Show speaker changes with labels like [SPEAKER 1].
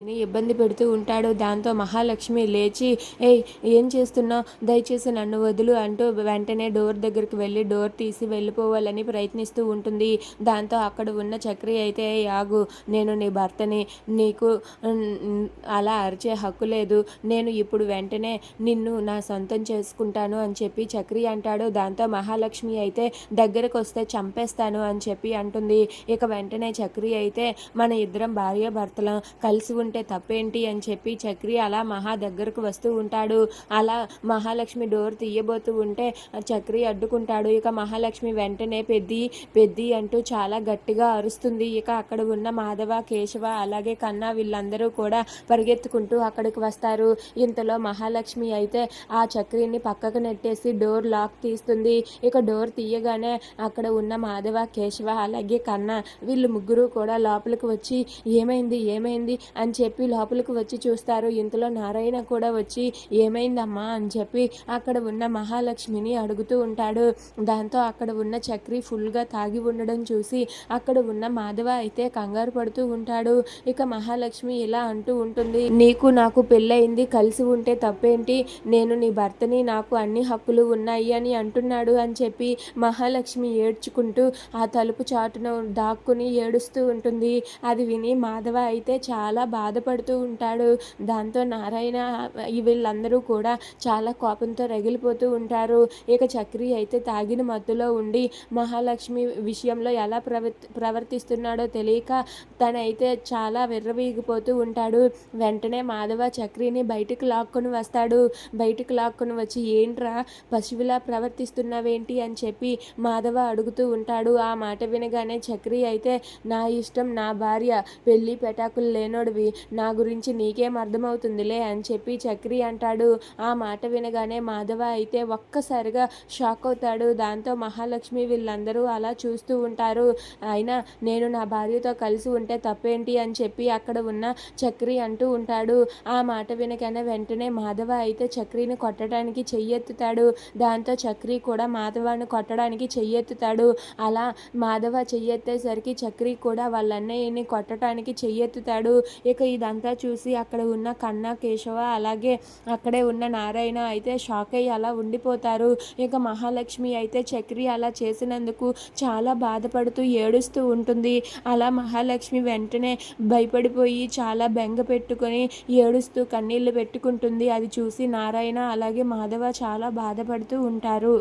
[SPEAKER 1] ఇబ్బంది పెడుతూ ఉంటాడు. దాంతో మహాలక్ష్మి లేచి, "ఏయ్! ఏం చేస్తున్నావు? దయచేసి నన్ను వదులు" అంటూ వెంటనే డోర్ దగ్గరికి వెళ్ళి డోర్ తీసి వెళ్ళిపోవాలని ప్రయత్నిస్తూ ఉంటుంది. దాంతో అక్కడ ఉన్న చక్రి అయితే, "ఏయ్! ఆగు, నేను నీ భర్తని, నీకు అలా అరిచే హక్కు లేదు. నేను ఇప్పుడు వెంటనే నిన్ను నా సొంతం చేసుకుంటాను" అని చెప్పి చక్రి అంటాడు. దాంతో మహాలక్ష్మి అయితే, "దగ్గరకు వస్తే చంపేస్తాను" అని చెప్పి అంటుంది. ఇక వెంటనే చక్రి అయితే, "మన ఇద్దరం భార్యాభర్తలం, కలిసి ఉంటే తప్పేంటి" అని చెప్పి చక్రి అలా మహా దగ్గరకు వస్తూ ఉంటాడు. అలా మహాలక్ష్మి డోర్ తీయబోతూ ఉంటే చక్రి అడ్డుకుంటాడు. ఇక మహాలక్ష్మి వెంటనే పెద్ది పెద్ది అంటూ చాలా గట్టిగా అరుస్తుంది. ఇక అక్కడ ఉన్న మాధవ, కేశవ అలాగే కన్నా వీళ్ళందరూ కూడా పరిగెత్తుకుంటూ అక్కడికి వస్తారు. ఇంతలో మహాలక్ష్మి అయితే ఆ చక్రిని పక్కకు నెట్టేసి డోర్ లాక్ తీస్తుంది. ఇక డోర్ తీయగానే అక్కడ ఉన్న మాధవ, కేశవ అలాగే కన్నా వీళ్ళు ముగ్గురు కూడా లోపలికి వచ్చి, "ఏమైంది ఏమైంది" అని చెప్పి లోపలికి వచ్చి చూస్తారు. ఇంతలో నారాయణ కూడా వచ్చి, "ఏమైందమ్మా" అని చెప్పి అక్కడ ఉన్న మహాలక్ష్మిని అడుగుతూ ఉంటాడు. దాంతో అక్కడ ఉన్న చక్రి ఫుల్గా తాగి ఉండడం చూసి అక్కడ ఉన్న మాధవ అయితే కంగారు పడుతూ ఉంటాడు. ఇక మహాలక్ష్మి ఇలా అంటూ ఉంటుంది, "నీకు నాకు పెళ్ళయింది, కలిసి ఉంటే తప్పేంటి? నేను నీ భర్తని, నాకు అన్ని హక్కులు ఉన్నాయి అని అంటున్నాడు" అని చెప్పి మహాలక్ష్మి ఏడ్చుకుంటూ ఆ తలుపు చాటున దాక్కుని ఏడుస్తూ ఉంటుంది. అది విని మాధవ అయితే చాలా బాధపడుతూ ఉంటాడు. దాంతో నారాయణ వీళ్ళందరూ కూడా చాలా కోపంతో రగిలిపోతూ ఉంటారు. ఇక చక్రి అయితే తాగిన మత్తులో ఉండి మహాలక్ష్మి విషయంలో ఎలా ప్రవర్తిస్తున్నాడో తెలియక తనైతే చాలా విర్రవీగిపోతూ ఉంటాడు. వెంటనే మాధవ చక్రిని బయటికి లాక్కొని వస్తాడు. బయటికి లాక్కొని వచ్చి, "ఏంట్రా పశువులా ప్రవర్తిస్తున్నావేంటి" అని చెప్పి మాధవ అడుగుతూ ఉంటాడు. ఆ మాట వినగానే చక్రి అయితే, "నా ఇష్టం, నా భార్య, పెళ్ళి పెటాకులు లేనోడివి, నా గురించి నీకేం అర్థమవుతుందిలే" అని చెప్పి చక్రి అంటాడు. ఆ మాట వినగానే మాధవ అయితే ఒక్కసారిగా షాక్ అవుతాడు. దాంతో మహాలక్ష్మి వీళ్ళందరూ అలా చూస్తూ ఉంటారు. అయినా నేను నా భార్యతో కలిసి ఉంటే తప్పేంటి అని చెప్పి అక్కడ ఉన్న చక్రి అంటూ ఉంటాడు. ఆ మాట వినగానే వెంటనే మాధవ అయితే చక్రిని కొట్టడానికి చెయ్యెత్తుతాడు. దాంతో చక్రి కూడా మాధవాన్ని కొట్టడానికి చెయ్యెత్తుతాడు. అలా మాధవ చెయ్యెత్తేసరికి చక్రి కూడా వాళ్ళ అన్నయ్యని కొట్టడానికి చెయ్యెత్తుతాడు. ఇక ఇదంతా చూసి అక్కడ ఉన్న కన్నా, కేశవ అలాగే అక్కడే ఉన్న నారాయణ అయితే షాక్ అయ్యి అలా ఉండిపోతారు. ఇక మహాలక్ష్మి అయితే చక్రి అలా చేసినందుకు చాలా బాధపడుతూ ఏడుస్తూ ఉంటుంది. అలా మహాలక్ష్మి వెంటనే భయపడిపోయి చాలా బెంగ పెట్టుకొని ఏడుస్తూ కన్నీళ్లు పెట్టుకుంటుంది. అది చూసి నారాయణ అలాగే మాధవ చాలా బాధపడుతూ ఉంటారు.